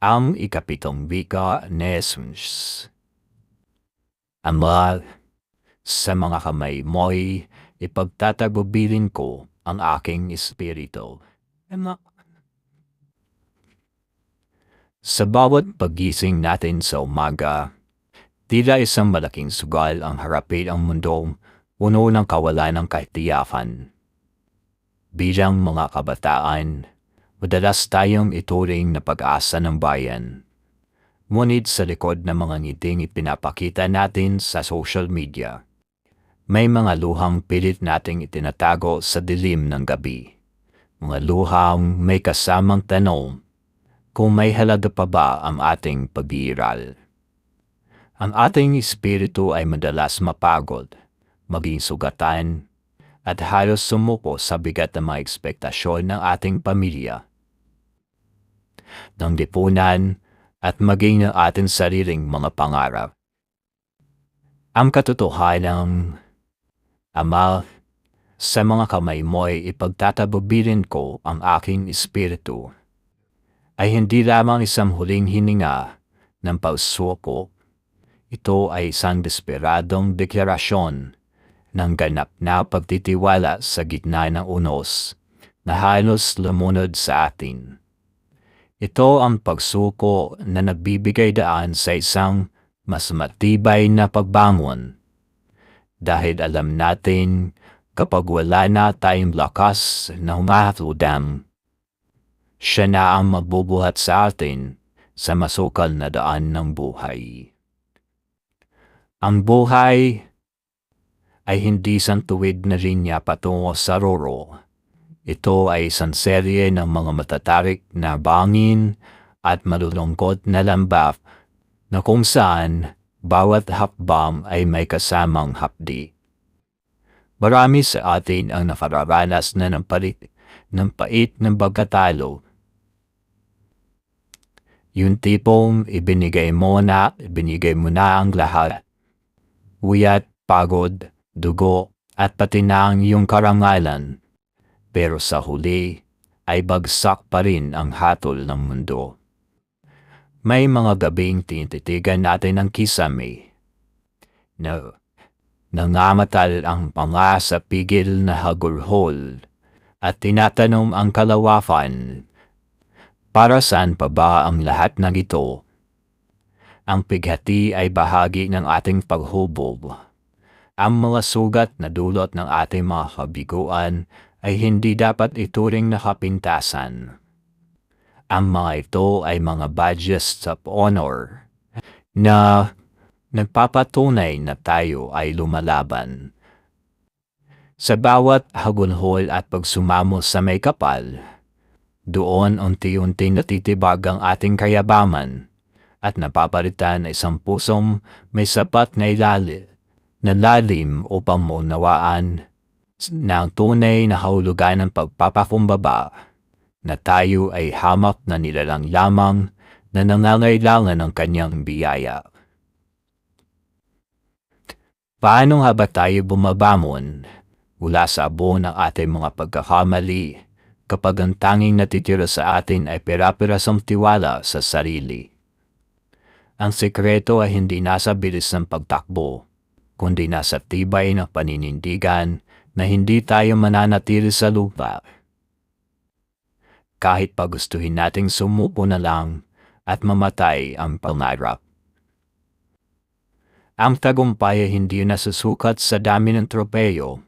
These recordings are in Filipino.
Ang ikapitong wika ni Jesus. Ama, sa mga kamay mo'y ipagtatagubilin ko ang aking espiritu. Ama, sa bawat pagising natin sa umaga, tila isang malaking sugal ang harapin ang mundong puno ng kawalan ng katiyakan. Bilang mga kabataan, madalas tayong ituring na pag-asa ng bayan. Ngunit sa likod ng mga ngiting ipinapakita natin sa social media, may mga luhang pilit nating itinatago sa dilim ng gabi. Mga luhang may kasamang tanong kung may halaga pa ba ang ating pag-iiral. Ang ating espiritu ay madalas mapagod, maging sugatan, at halos sumuko sa bigat ng mga ekspektasyon ng ating pamilya, ng lipunan, at maging ng ating sariling mga pangarap. Ang katotohanan, Ama, sa mga kamay mo'y ipagtatagubilin ko ang aking espiritu, ay hindi lamang isang huling hininga ng pagsuko. Ito ay isang desperadong deklarasyon ng ganap na pagtitiwala sa gitna ng unos na halos lumunod sa atin. Ito ang pagsuko na nagbibigay daan sa isang mas matibay na pagbangon. Dahil alam natin kapag wala na tayong lakas na humahatudang, siya na ang magbubuhat sa atin sa masukal na daan ng buhay. Ang buhay ay hindi isang tuwid na linya patungo sa roro. Ito ay isang serye ng mga matatarik na bangin at malulungkot na lambaf na kung saan bawat hakbang ay may kasamang hapdi. Marami sa atin ang nakararanas na ng pait ng pagkatalo. Yung tipong ibinigay mo na ang lahat. Wiyat, pagod, dugo, at pati na ang iyong karangalan. Pero sa huli ay bagsak pa rin ang hatol ng mundo. May mga gabing tinititigan natin ng kisame. Nangamatal ang panga sa pigil na hagulhol at tinatanong ang kalawakan, para saan pa ba ang lahat ng ito? Ang pighati ay bahagi ng ating paghubog. Ang mga sugat na dulot ng ating mga kabiguan ay hindi dapat ituring na kapintasan. Ang mga ito ay mga badges of honor na nagpapatunay na tayo ay lumalaban. Sa bawat hagulhol at pagsumamo sa may kapal, doon unti-unti natitibag ang ating kayabangan at napapalitan na isang pusong may sapat na lalim upang maunawaan na ang tunay na kahulugan ng pagpapakumbaba na tayo ay hamak na nilalang lamang na nangangailangan ng kanyang biyaya. Paano nga ba tayo bumabangon mula sa abo ng ating mga pagkakamali kapag ang tanging natitira sa atin ay pera-perasong tiwala sa sarili? Ang sekreto ay hindi nasa bilis ng pagtakbo, kundi nasa tibay ng paninindigan na hindi tayo mananatili sa lupa. Kahit pagustuhin nating sumuko na lang at mamatay ang pangarap. Ang tagumpay ay hindi nasusukat sa dami ng tropeyo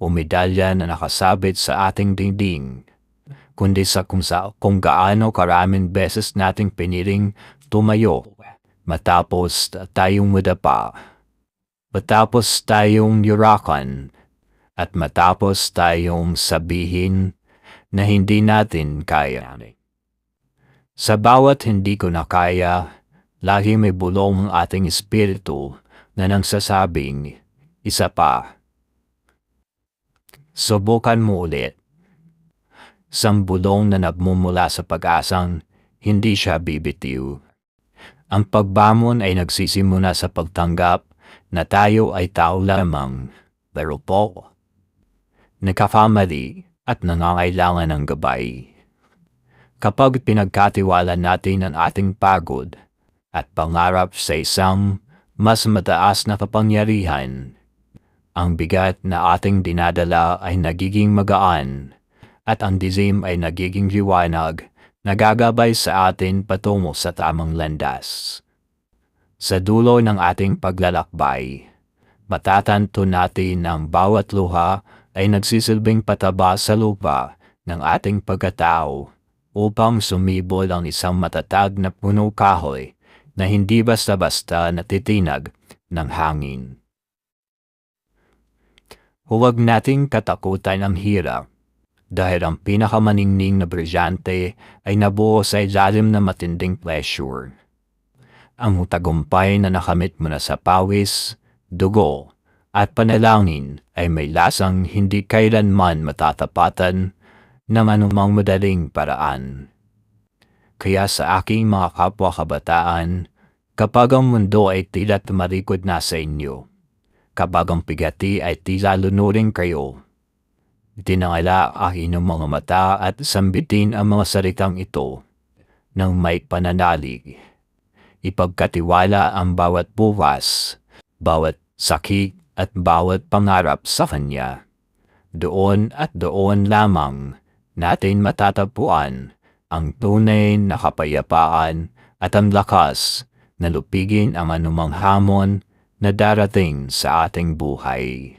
o medalya na nakasabit sa ating dingding, kundi sa kung gaano karaming beses nating piniling tumayo matapos tayong madapa, matapos tayong yurakan, at matapos tayong sabihin na hindi natin kaya. Sa bawat hindi ko na kaya, lagi may bulong ang ating espiritu na nagsasabing, isa pa. Subukan mo ulit. Isang bulong na nagmumula sa pag-asang hindi siya bibitiw. Ang pagbangon ay nagsisimula sa pagtanggap na tayo ay tao lamang, pero po, nagkakamali at nangangailangan ng gabay. Kapag pinagkatiwala natin ang ating pagod at pangarap sa isang mas mataas na kapangyarihan, ang bigat na ating dinadala ay nagiging magaan at ang dilim ay nagiging liwanag na gagabay sa atin patungo sa tamang landas. Sa dulo ng ating paglalakbay, matatanto natin ang bawat luha ay nagsisilbing pataba sa lupa ng ating pagkatao upang sumibol ang isang matatag na puno kahoy na hindi basta-basta natitinag ng hangin. Huwag nating katakutan ang hirap dahil ang pinakamaningning na brilyante ay nabuo sa ilalim ng matinding pressure. Ang tagumpay na nakamit mo na sa pawis, dugo, at panalangin ay may lasang hindi kailanman matatapatan ng anumang madaling paraan. Kaya sa aking mga kapwa kabataan, kapag ang mundo ay tila tumarikod na sa inyo, kapag ang pigati ay tila lunurin kayo, tinangala ang inyong mga mata at sambitin ang mga salitang ito ng may pananalig. Ipagkatiwala ang bawat buwas, bawat sakit at bawat pangarap sa Kanya. Doon at doon lamang natin matatagpuan ang tunay na kapayapaan at ang lakas na lupigin ang anumang hamon na darating sa ating buhay.